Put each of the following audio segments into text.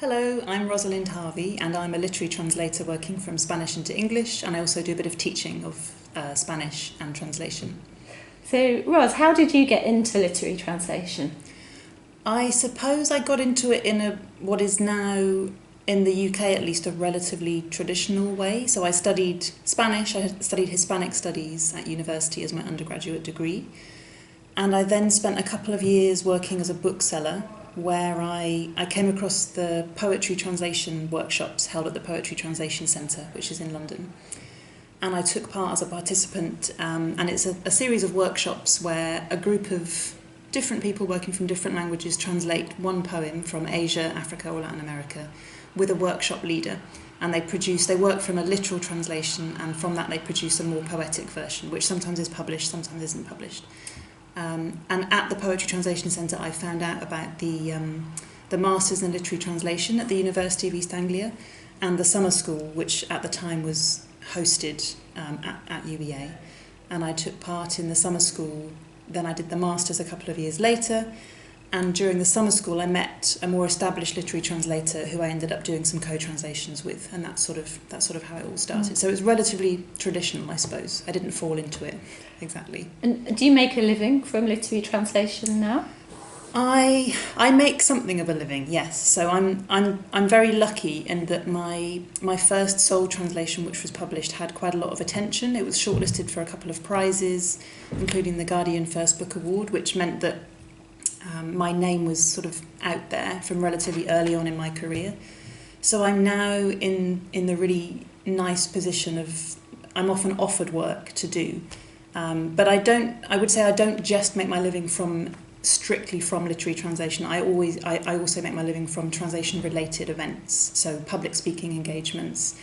Hello, I'm Rosalind Harvey and I'm a literary translator working from Spanish into English, and I also do a bit of teaching of Spanish and translation. So, Ros, how did you get into literary translation? I suppose I got into it in what is now, in the UK at least, a relatively traditional way. So I studied Spanish, I studied Hispanic studies at university as my undergraduate degree, and I then spent a couple of years working as a bookseller, where I came across the poetry translation workshops held at the Poetry Translation Centre, which is in London. And I took part as a participant, and it's a series of workshops where a group of different people working from different languages translate one poem from Asia, Africa or Latin America with a workshop leader. And they work from a literal translation, and from that they produce a more poetic version, which sometimes is published, sometimes isn't published. And at the Poetry Translation Centre I found out about the Masters in Literary Translation at the University of East Anglia and the summer school, which at the time was hosted at UEA. And I took part in the summer school. Then I did the Masters a couple of years later, and during the summer school I met a more established literary translator who I ended up doing some co-translations with, and that's sort of how it all started. So it was relatively traditional, I suppose. I didn't fall into it exactly. And do you make a living from literary translation now? I make something of a living, yes. So I'm very lucky in that my first sole translation, which was published, had quite a lot of attention. It was shortlisted for a couple of prizes, including the Guardian First Book Award, which meant that my name was sort of out there from relatively early on in my career. So I'm now in the really nice position of I'm often offered work to do, but I would say I don't just make my living strictly from literary translation. I also make my living from translation related events, so public speaking engagements,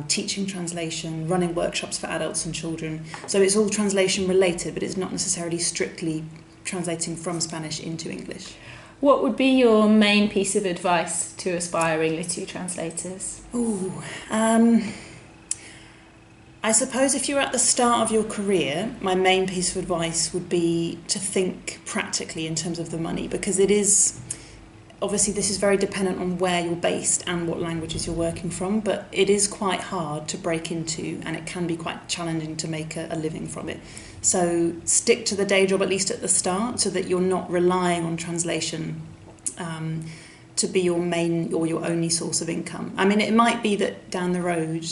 teaching translation, running workshops for adults and children. So it's all translation related, but it's not necessarily strictly translating from Spanish into English. What would be your main piece of advice to aspiring literary translators? I suppose if you're at the start of your career, my main piece of advice would be to think practically in terms of the money, because it is, obviously this is very dependent on where you're based and what languages you're working from, but it is quite hard to break into, and it can be quite challenging to make a living from it. So stick to the day job at least at the start, so that you're not relying on translation to be your main or your only source of income. I mean, it might be that down the road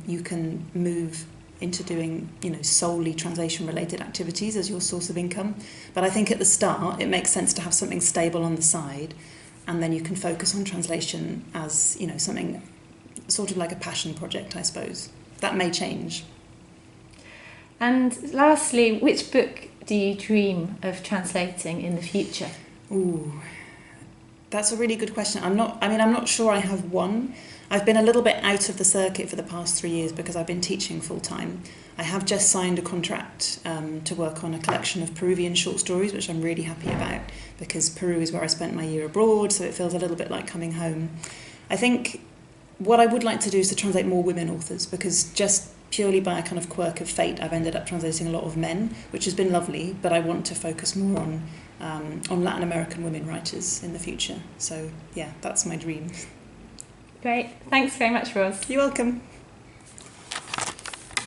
you can move into doing, solely translation-related activities as your source of income. But I think at the start it makes sense to have something stable on the side, and then you can focus on translation as, something sort of like a passion project, I suppose. That may change. And lastly, which book do you dream of translating in the future? Ooh, that's a really good question. I'm not sure I have one. I've been a little bit out of the circuit for the past 3 years because I've been teaching full time. I have just signed a contract to work on a collection of Peruvian short stories, which I'm really happy about, because Peru is where I spent my year abroad, so it feels a little bit like coming home. I think what I would like to do is to translate more women authors, because just purely by a kind of quirk of fate, I've ended up translating a lot of men, which has been lovely, but I want to focus more on Latin American women writers in the future. So yeah, that's my dream. Great. Thanks very much, Ros. You're welcome.